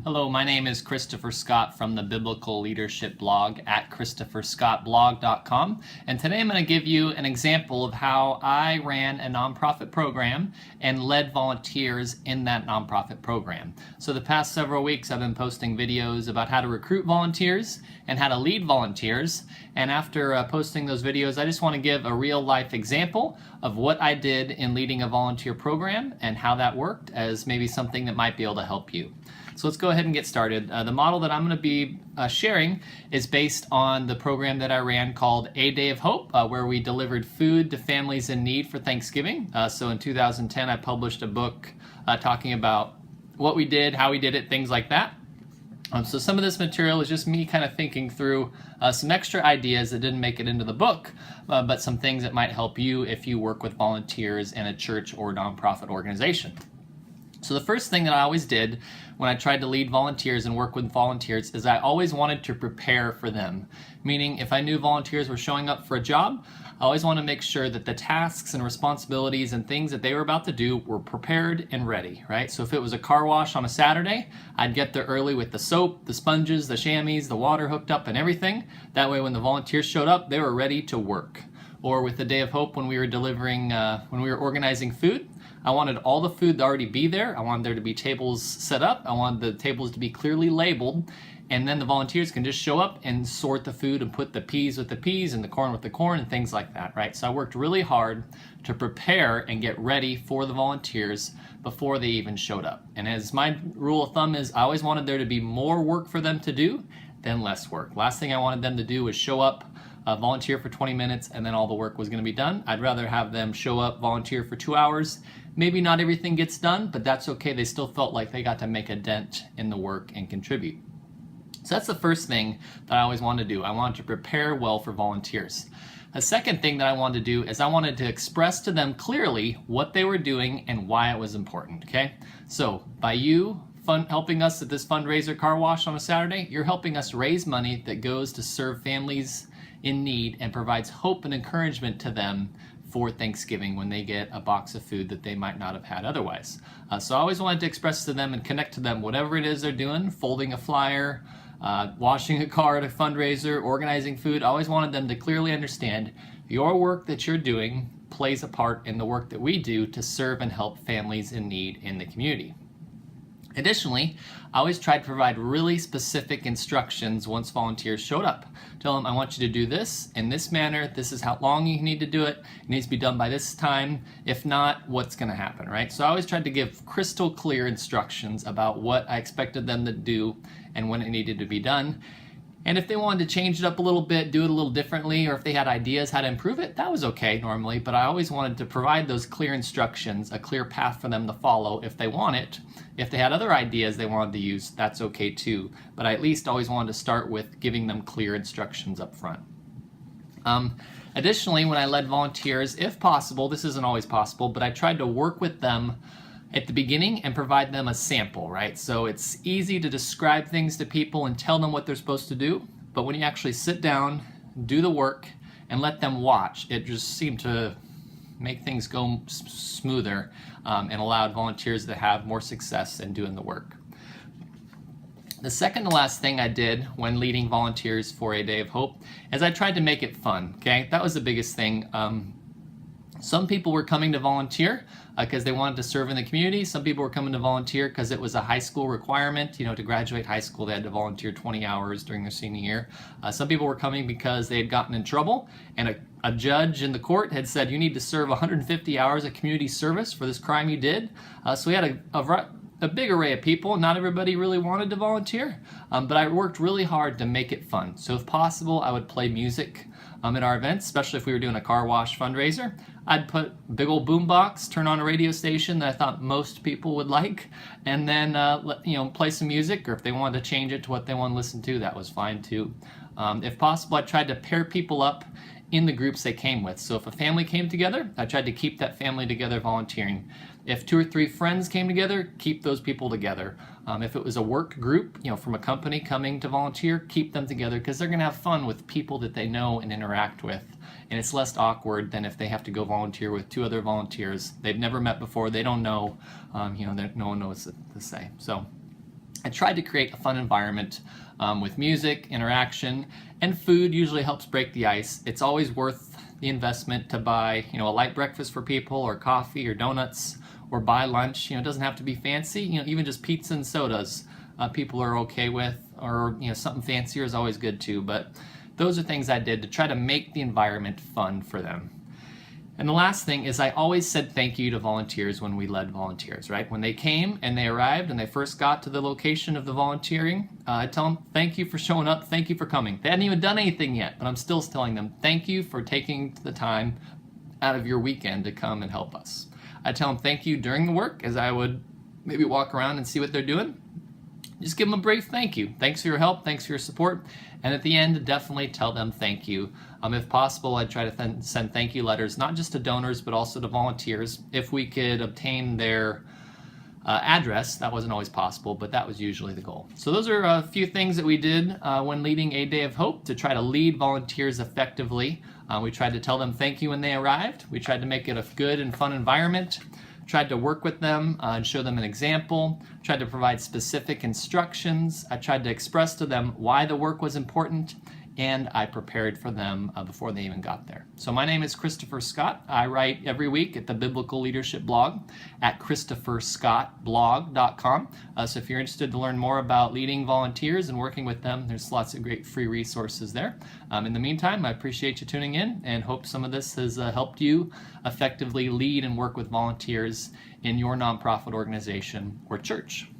Hello, my name is Christopher Scott from the Biblical Leadership blog at christopherscottblog.com, and today I'm going to give you an example of how I ran a nonprofit program and led volunteers in that nonprofit program. So the past several weeks I've been posting videos about how to recruit volunteers and how to lead volunteers, and after posting those videos I just want to give a real life example of what I did in leading a volunteer program and how that worked as maybe something that might be able to help you. So let's go ahead and get started. The model that I'm going to be sharing is based on the program that I ran called A Day of Hope, where we delivered food to families in need for Thanksgiving. So in 2010, I published a book talking about what we did, how we did it, things like that. So some of this material is just me kind of thinking through some extra ideas that didn't make it into the book, but some things that might help you if you work with volunteers in a church or nonprofit organization. So the first thing that I always did when I tried to lead volunteers and work with volunteers is I always wanted to prepare for them. Meaning if I knew volunteers were showing up for a job, I always want to make sure that the tasks and responsibilities and things that they were about to do were prepared and ready, right? So if it was a car wash on a Saturday, I'd get there early with the soap, the sponges, the chamois, the water hooked up and everything. That way when the volunteers showed up, they were ready to work. Or with the Day of Hope when we were delivering, when we were organizing food, I wanted all the food to already be there. I wanted there to be tables set up. I wanted the tables to be clearly labeled. And then the volunteers can just show up and sort the food and put the peas with the peas and the corn with the corn and things like that, right? So I worked really hard to prepare and get ready for the volunteers before they even showed up. And as my rule of thumb is, I always wanted there to be more work for them to do than less work. Last thing I wanted them to do was show up, volunteer for 20 minutes, and then all the work was going to be done. I'd rather have them show up, volunteer for 2 hours. Maybe not everything gets done, but that's okay. They still felt like they got to make a dent in the work and contribute. So that's the first thing that I always wanted to do. I wanted to prepare well for volunteers. The second thing that I wanted to do is I wanted to express to them clearly what they were doing and why it was important, okay? So by you helping us at this fundraiser car wash on a Saturday, you're helping us raise money that goes to serve families in need and provides hope and encouragement to them for Thanksgiving when they get a box of food that they might not have had otherwise. So I always wanted to express to them and connect to them whatever it is they're doing, folding a flyer, washing a car at a fundraiser, organizing food. I always wanted them to clearly understand your work that you're doing plays a part in the work that we do to serve and help families in need in the community. Additionally, I always tried to provide really specific instructions once volunteers showed up. Tell them, I want you to do this in this manner. This is how long you need to do it. It needs to be done by this time. If not, what's going to happen, right? So I always tried to give crystal clear instructions about what I expected them to do and when it needed to be done. And if they wanted to change it up a little bit, do it a little differently, or if they had ideas how to improve it, that was okay normally, but I always wanted to provide those clear instructions, a clear path for them to follow if they want it. If they had other ideas they wanted to use, that's okay too, but I at least always wanted to start with giving them clear instructions up front. Additionally, when I led volunteers, if possible, this isn't always possible, but I tried to work with them at the beginning and provide them a sample, right? So it's easy to describe things to people and tell them what they're supposed to do, but when you actually sit down, do the work, and let them watch, it just seemed to make things go smoother and allowed volunteers to have more success in doing the work. The second to last thing I did when leading volunteers for A Day of Hope is I tried to make it fun, okay? That was the biggest thing. Some people were coming to volunteer because they wanted to serve in the community. Some people were coming to volunteer because it was a high school requirement. You know, to graduate high school, they had to volunteer 20 hours during their senior year. Some people were coming because they had gotten in trouble and a judge in the court had said, you need to serve 150 hours of community service for this crime you did. So we had a big array of people. Not everybody really wanted to volunteer, but I worked really hard to make it fun. So if possible, I would play music at our events, especially if we were doing a car wash fundraiser. I'd put a big old boombox, turn on a radio station that I thought most people would like, and then play some music, or if they wanted to change it to what they want to listen to, that was fine too. If possible, I tried to pair people up in the groups they came with. So if a family came together, I tried to keep that family together volunteering. If 2 or 3 friends came together, keep those people together. If it was a work group, from a company coming to volunteer, keep them together because they're going to have fun with people that they know and interact with. And it's less awkward than if they have to go volunteer with 2 other volunteers they've never met before. They don't know, no one knows what to say. So I tried to create a fun environment with music, interaction, and food usually helps break the ice. It's always worth the investment to buy, a light breakfast for people, or coffee or donuts, or buy lunch. It doesn't have to be fancy. Even just pizza and sodas, people are okay with, or something fancier is always good too. But those are things I did to try to make the environment fun for them. And the last thing is I always said thank you to volunteers when we led volunteers, right? When they came and they arrived and they first got to the location of the volunteering, I tell them, thank you for showing up, thank you for coming. They hadn't even done anything yet, but I'm still telling them, thank you for taking the time out of your weekend to come and help us. I tell them thank you during the work, as I would maybe walk around and see what they're doing. Just give them a brief thank you. Thanks for your help, thanks for your support. And at the end, definitely tell them thank you. If possible, I'd try to send thank you letters, not just to donors, but also to volunteers. If we could obtain their address, that wasn't always possible, but that was usually the goal. So those are a few things that we did when leading A Day of Hope to try to lead volunteers effectively. We tried to tell them thank you when they arrived. We tried to make it a good and fun environment. Tried to work with them and show them an example, tried to provide specific instructions. I tried to express to them why the work was important, and I prepared for them before they even got there. So my name is Christopher Scott. I write every week at the Biblical Leadership blog at ChristopherScottBlog.com. So if you're interested to learn more about leading volunteers and working with them, there's lots of great free resources there. In the meantime, I appreciate you tuning in and hope some of this has helped you effectively lead and work with volunteers in your nonprofit organization or church.